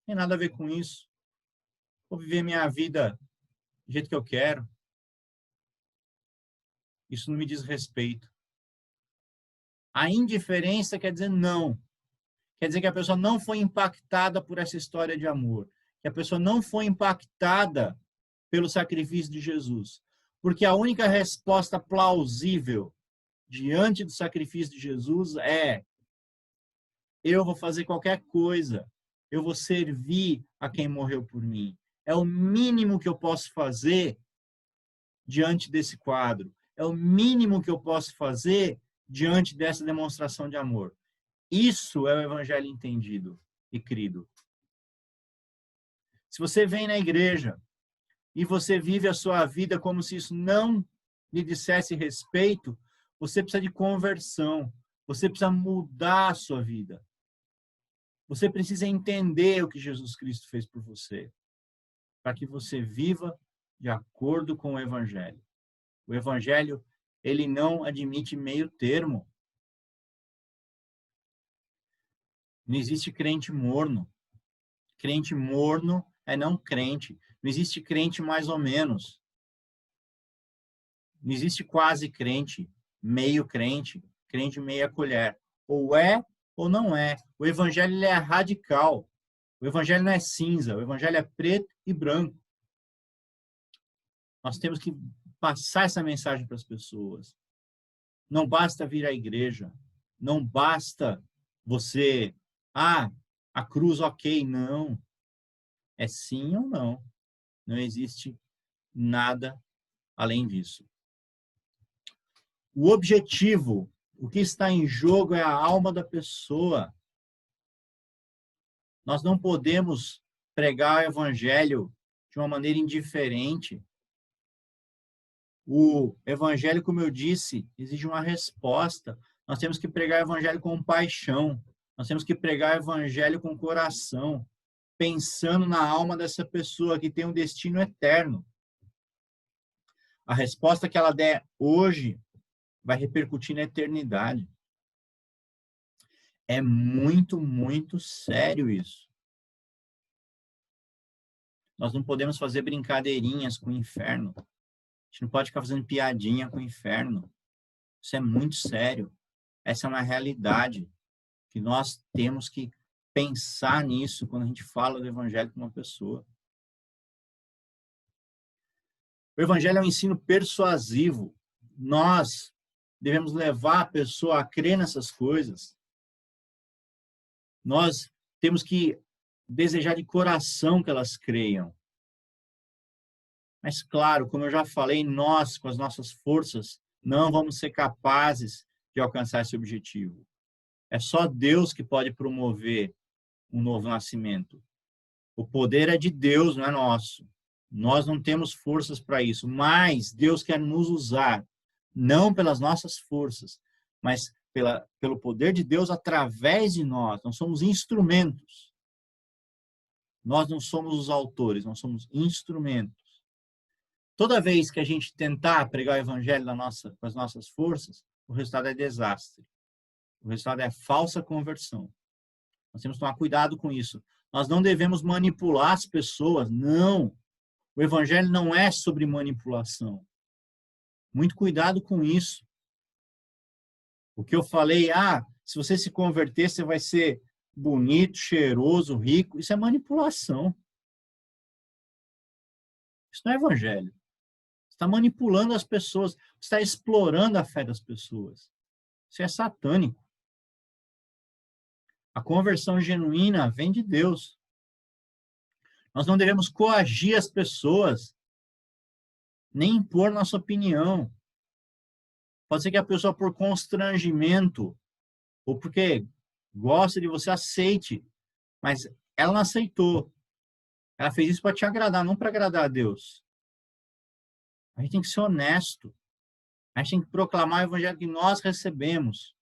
tem nada a ver com isso. Vou viver minha vida do jeito que eu quero. Isso não me diz respeito. A indiferença quer dizer não. Quer dizer que a pessoa não foi impactada por essa história de amor. Que a pessoa não foi impactada pelo sacrifício de Jesus. Porque a única resposta plausível diante do sacrifício de Jesus é: eu vou fazer qualquer coisa. Eu vou servir a quem morreu por mim. É o mínimo que eu posso fazer diante desse quadro. É o mínimo que eu posso fazer diante dessa demonstração de amor. Isso é o evangelho entendido e crido. Se você vem na igreja e você vive a sua vida como se isso não lhe dissesse respeito, você precisa de conversão. Você precisa mudar a sua vida. Você precisa entender o que Jesus Cristo fez por você, para que você viva de acordo com o evangelho. O evangelho, ele não admite meio termo. Não existe crente morno. Crente morno é não crente. Não existe crente mais ou menos. Não existe quase crente, meio crente, crente meia colher. Ou é ou não é. O evangelho ele é radical. O evangelho não é cinza. O evangelho é preto e branco. Nós temos que passar essa mensagem para as pessoas. Não basta vir à igreja. Não basta você... a cruz, ok. Não. É sim ou não. Não existe nada além disso. O objetivo, o que está em jogo é a alma da pessoa. Nós não podemos pregar o evangelho de uma maneira indiferente. O evangelho, como eu disse, exige uma resposta. Nós temos que pregar o evangelho com paixão. Nós temos que pregar o evangelho com coração, pensando na alma dessa pessoa que tem um destino eterno. A resposta que ela der hoje vai repercutir na eternidade. É muito, muito sério isso. Nós não podemos fazer brincadeirinhas com o inferno. A gente não pode ficar fazendo piadinha com o inferno. Isso é muito sério. Essa é uma realidade que nós temos que pensar nisso quando a gente fala do evangelho com uma pessoa. O evangelho é um ensino persuasivo. Nós devemos levar a pessoa a crer nessas coisas. Nós temos que desejar de coração que elas creiam. Mas, claro, como eu já falei, nós, com as nossas forças, não vamos ser capazes de alcançar esse objetivo. É só Deus que pode promover um novo nascimento. O poder é de Deus, não é nosso. Nós não temos forças para isso, mas Deus quer nos usar, não pelas nossas forças, mas pelo poder de Deus através de nós. Nós somos instrumentos. Nós não somos os autores, nós somos instrumentos. Toda vez que a gente tentar pregar o evangelho com as nossas forças, o resultado é desastre. O resultado é falsa conversão. Nós temos que tomar cuidado com isso. Nós não devemos manipular as pessoas, não. O evangelho não é sobre manipulação. Muito cuidado com isso. O que eu falei, se você se converter, você vai ser bonito, cheiroso, rico, isso é manipulação. Isso não é evangelho. Você está manipulando as pessoas, você está explorando a fé das pessoas. Isso é satânico. A conversão genuína vem de Deus. Nós não devemos coagir as pessoas, nem impor nossa opinião. Pode ser que a pessoa, por constrangimento, ou porque gosta de você, aceite, mas ela não aceitou. Ela fez isso para te agradar, não para agradar a Deus. A gente tem que ser honesto. A gente tem que proclamar o evangelho que nós recebemos.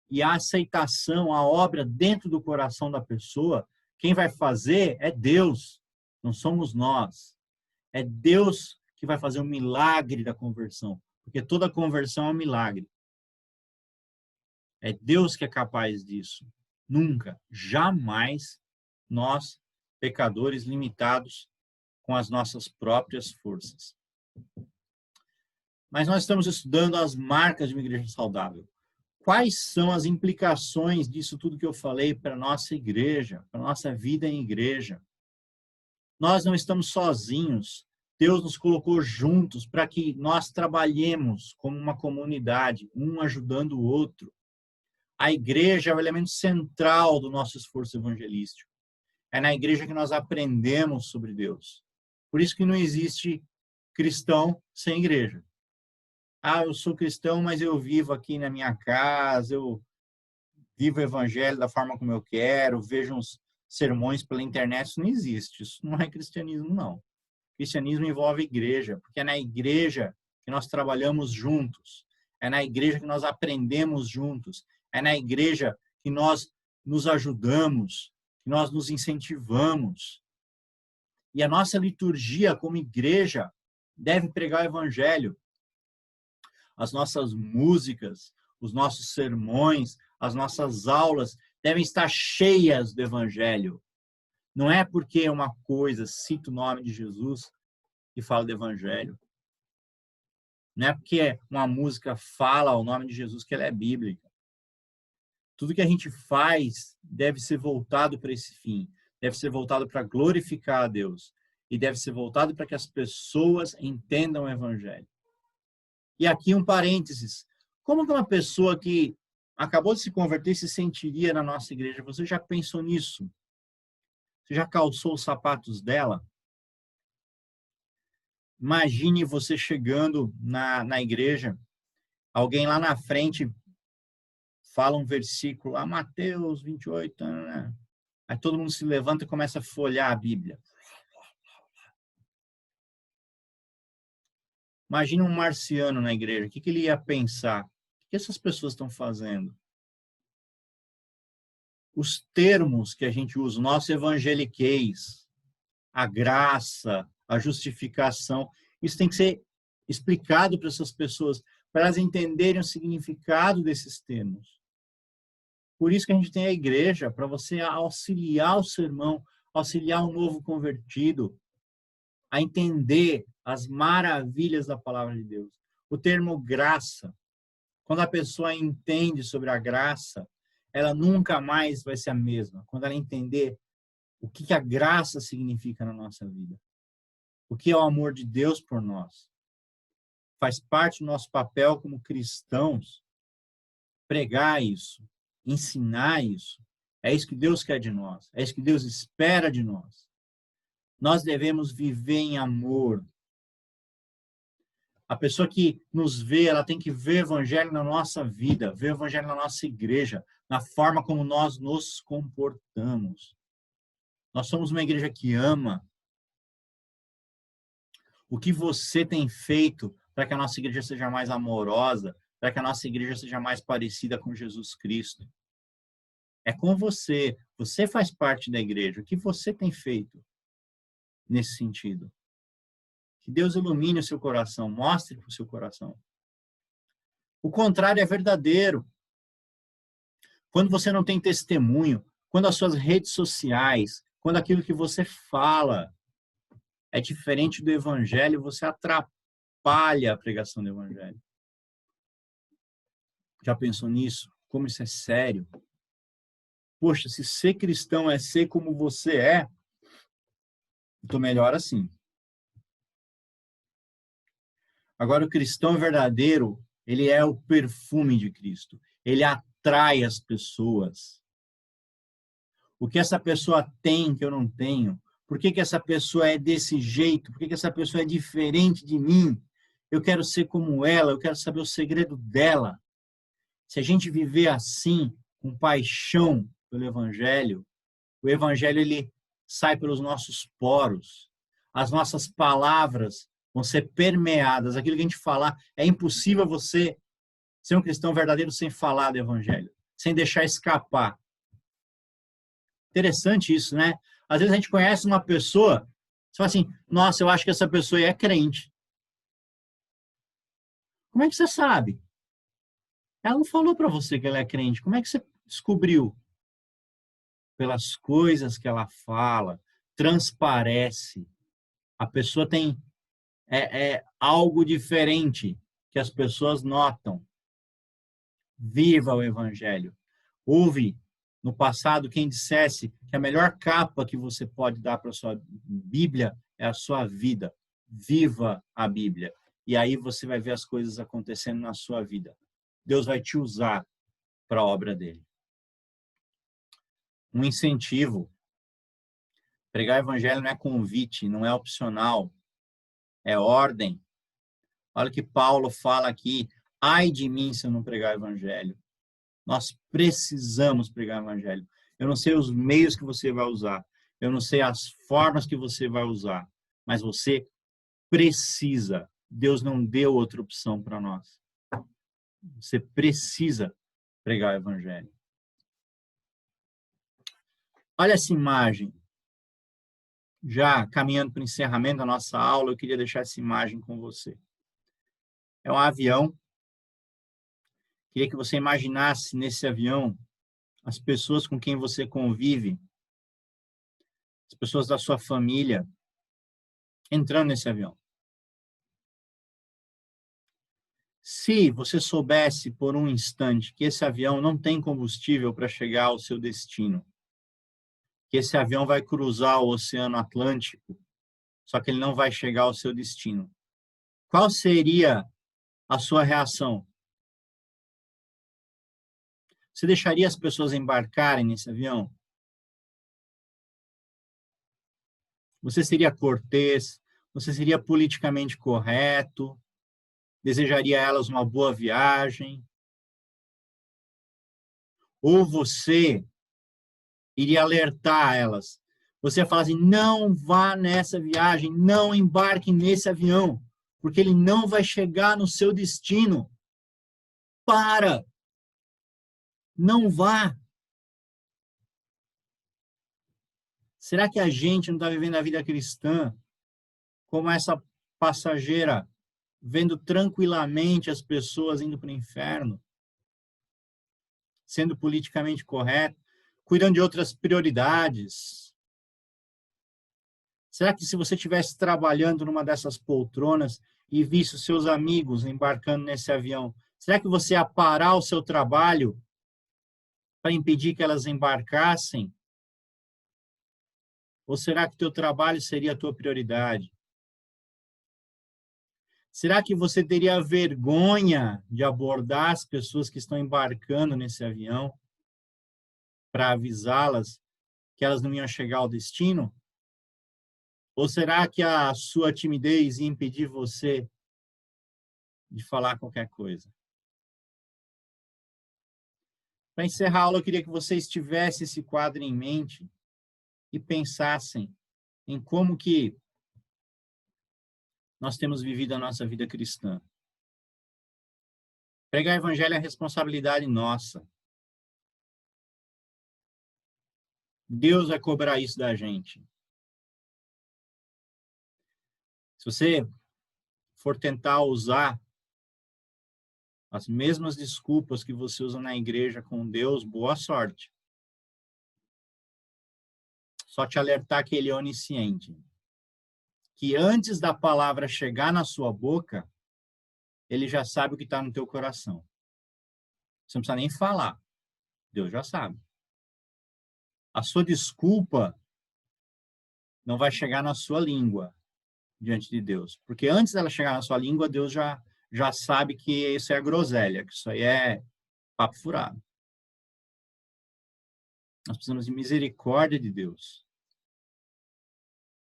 E a aceitação, a obra dentro do coração da pessoa, quem vai fazer é Deus, não somos nós. É Deus que vai fazer o milagre da conversão, porque toda conversão é um milagre. É Deus que é capaz disso. Nunca, jamais nós, pecadores limitados com as nossas próprias forças. Mas nós estamos estudando as marcas de uma igreja saudável. Quais são as implicações disso tudo que eu falei para a nossa igreja, para a nossa vida em igreja? Nós não estamos sozinhos. Deus nos colocou juntos para que nós trabalhemos como uma comunidade, um ajudando o outro. A igreja é o elemento central do nosso esforço evangelístico. É na igreja que nós aprendemos sobre Deus. Por isso que não existe cristão sem igreja. Eu sou cristão, mas eu vivo aqui na minha casa, eu vivo o evangelho da forma como eu quero, vejo uns sermões pela internet. Isso não existe, isso não é cristianismo, não. Cristianismo envolve igreja, porque é na igreja que nós trabalhamos juntos, é na igreja que nós aprendemos juntos, é na igreja que nós nos ajudamos, que nós nos incentivamos. E a nossa liturgia como igreja deve pregar o evangelho. As nossas músicas, os nossos sermões, as nossas aulas devem estar cheias do evangelho. Não é porque uma coisa cita o nome de Jesus que fala do evangelho. Não é porque uma música fala o nome de Jesus que ela é bíblica. Tudo que a gente faz deve ser voltado para esse fim. Deve ser voltado para glorificar a Deus. E deve ser voltado para que as pessoas entendam o evangelho. E aqui um parênteses. Como que uma pessoa que acabou de se converter se sentiria na nossa igreja? Você já pensou nisso? Você já calçou os sapatos dela? Imagine você chegando na igreja, alguém lá na frente fala um versículo, Mateus 28, né? Aí todo mundo se levanta e começa a folhear a Bíblia. Imagina um marciano na igreja, o que ele ia pensar? O que essas pessoas estão fazendo? Os termos que a gente usa, o nosso evangeliquez, a graça, a justificação, isso tem que ser explicado para essas pessoas, para elas entenderem o significado desses termos. Por isso que a gente tem a igreja, para você auxiliar o seu irmão, auxiliar o novo convertido a entender as maravilhas da palavra de Deus. O termo graça, quando a pessoa entende sobre a graça, ela nunca mais vai ser a mesma. Quando ela entender o que a graça significa na nossa vida, o que é o amor de Deus por nós, faz parte do nosso papel como cristãos pregar isso, ensinar isso. É isso que Deus quer de nós, é isso que Deus espera de nós. Nós devemos viver em amor. A pessoa que nos vê, ela tem que ver o evangelho na nossa vida, ver o evangelho na nossa igreja, na forma como nós nos comportamos. Nós somos uma igreja que ama. O que você tem feito para que a nossa igreja seja mais amorosa, para que a nossa igreja seja mais parecida com Jesus Cristo? É com você. Você faz parte da igreja. O que você tem feito nesse sentido? Que Deus ilumine o seu coração, mostre para o seu coração. O contrário é verdadeiro. Quando você não tem testemunho, quando as suas redes sociais, quando aquilo que você fala é diferente do evangelho, você atrapalha a pregação do evangelho. Já pensou nisso? Como isso é sério? Poxa, se ser cristão é ser como você é, então melhor assim. Agora, o cristão verdadeiro, ele é o perfume de Cristo. Ele atrai as pessoas. O que essa pessoa tem que eu não tenho? Por que essa pessoa é desse jeito? Por que essa pessoa é diferente de mim? Eu quero ser como ela, eu quero saber o segredo dela. Se a gente viver assim, com paixão pelo Evangelho, o Evangelho ele sai pelos nossos poros. As nossas palavras vão ser permeadas. Aquilo que a gente falar, é impossível você ser um cristão verdadeiro sem falar do Evangelho, sem deixar escapar. Interessante isso, né? Às vezes a gente conhece uma pessoa, você fala assim, nossa, eu acho que essa pessoa é crente. Como é que você sabe? Ela não falou para você que ela é crente. Como é que você descobriu? Pelas coisas que ela fala, transparece. A pessoa tem algo diferente que as pessoas notam. Viva o Evangelho. Houve no passado quem dissesse que a melhor capa que você pode dar para a sua Bíblia é a sua vida. Viva a Bíblia. E aí você vai ver as coisas acontecendo na sua vida. Deus vai te usar para a obra dele. Um incentivo. Pregar o Evangelho não é convite, não é opcional. É ordem. Olha o que Paulo fala aqui. Ai de mim se eu não pregar o Evangelho. Nós precisamos pregar o Evangelho. Eu não sei os meios que você vai usar. Eu não sei as formas que você vai usar. Mas você precisa. Deus não deu outra opção para nós. Você precisa pregar o Evangelho. Olha essa imagem. Já caminhando para o encerramento da nossa aula, eu queria deixar essa imagem com você. É um avião. Queria que você imaginasse nesse avião as pessoas com quem você convive, as pessoas da sua família, entrando nesse avião. Se você soubesse por um instante que esse avião não tem combustível para chegar ao seu destino, que esse avião vai cruzar o Oceano Atlântico, só que ele não vai chegar ao seu destino, qual seria a sua reação? Você deixaria as pessoas embarcarem nesse avião? Você seria cortês? Você seria politicamente correto? Desejaria a elas uma boa viagem? Ou você iria alertar elas? Você ia falar assim, não vá nessa viagem, não embarque nesse avião, porque ele não vai chegar no seu destino. Para! Não vá! Será que a gente não está vivendo a vida cristã como essa passageira, vendo tranquilamente as pessoas indo para o inferno, sendo politicamente correto, cuidando de outras prioridades? Será que se você estivesse trabalhando numa dessas poltronas e visse os seus amigos embarcando nesse avião, será que você ia parar o seu trabalho para impedir que elas embarcassem? Ou será que teu trabalho seria a tua prioridade? Será que você teria vergonha de abordar as pessoas que estão embarcando nesse avião para avisá-las que elas não iam chegar ao destino? Ou será que a sua timidez ia impedir você de falar qualquer coisa? Para encerrar a aula, eu queria que vocês tivessem esse quadro em mente e pensassem em como que nós temos vivido a nossa vida cristã. Pregar o evangelho é responsabilidade nossa. Deus vai cobrar isso da gente. Se você for tentar usar as mesmas desculpas que você usa na igreja com Deus, boa sorte. Só te alertar que ele é onisciente. Que antes da palavra chegar na sua boca, ele já sabe o que está no teu coração. Você não precisa nem falar. Deus já sabe. A sua desculpa não vai chegar na sua língua diante de Deus. Porque antes dela chegar na sua língua, Deus já sabe que isso é groselha, que isso aí é papo furado. Nós precisamos de misericórdia de Deus.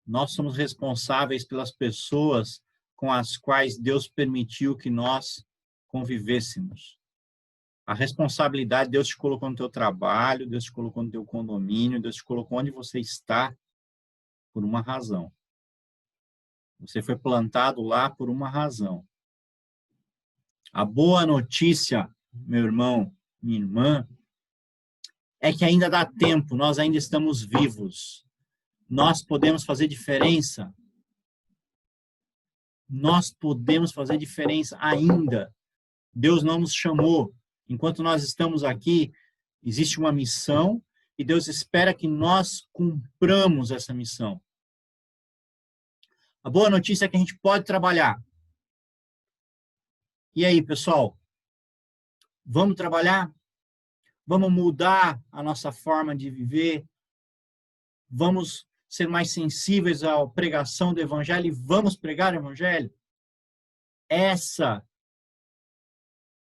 Nós somos responsáveis pelas pessoas com as quais Deus permitiu que nós convivêssemos. A responsabilidade, Deus te colocou no teu trabalho, Deus te colocou no teu condomínio, Deus te colocou onde você está por uma razão. Você foi plantado lá por uma razão. A boa notícia, meu irmão, minha irmã, é que ainda dá tempo, nós ainda estamos vivos. Nós podemos fazer diferença. Nós podemos fazer diferença ainda. Deus não nos chamou. Enquanto nós estamos aqui, existe uma missão e Deus espera que nós cumpramos essa missão. A boa notícia é que a gente pode trabalhar. E aí, pessoal? Vamos trabalhar? Vamos mudar a nossa forma de viver? Vamos ser mais sensíveis à pregação do evangelho e vamos pregar o evangelho? Essa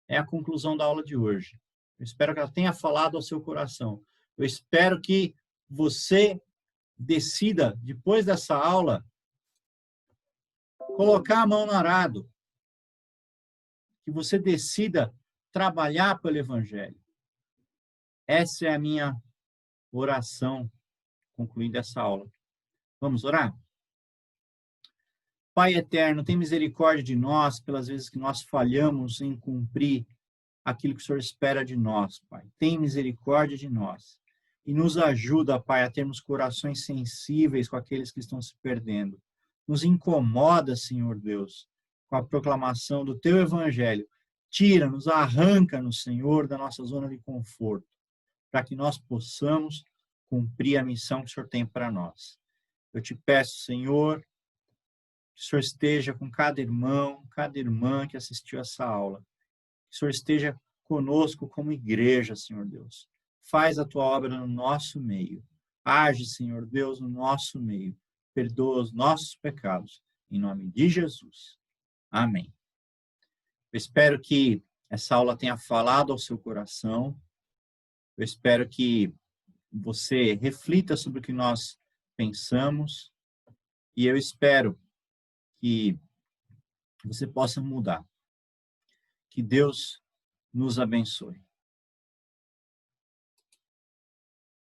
é a conclusão da aula de hoje. Eu espero que ela tenha falado ao seu coração. Eu espero que você decida, depois dessa aula, colocar a mão no arado. Que você decida trabalhar pelo evangelho. Essa é a minha oração, concluindo essa aula. Vamos orar? Pai eterno, tem misericórdia de nós pelas vezes que nós falhamos em cumprir aquilo que o Senhor espera de nós, Pai. Tem misericórdia de nós. E nos ajuda, Pai, a termos corações sensíveis com aqueles que estão se perdendo. Nos incomoda, Senhor Deus, com a proclamação do Teu Evangelho. Tira-nos, arranca-nos, Senhor, da nossa zona de conforto, para que nós possamos cumprir a missão que o Senhor tem para nós. Eu te peço, Senhor, que o Senhor esteja com cada irmão, cada irmã que assistiu essa aula. Que o Senhor esteja conosco como igreja, Senhor Deus. Faz a tua obra no nosso meio. Age, Senhor Deus, no nosso meio. Perdoa os nossos pecados. Em nome de Jesus. Amém. Eu espero que essa aula tenha falado ao seu coração. Eu espero que você reflita sobre o que nós pensamos. E eu espero que você possa mudar. Que Deus nos abençoe.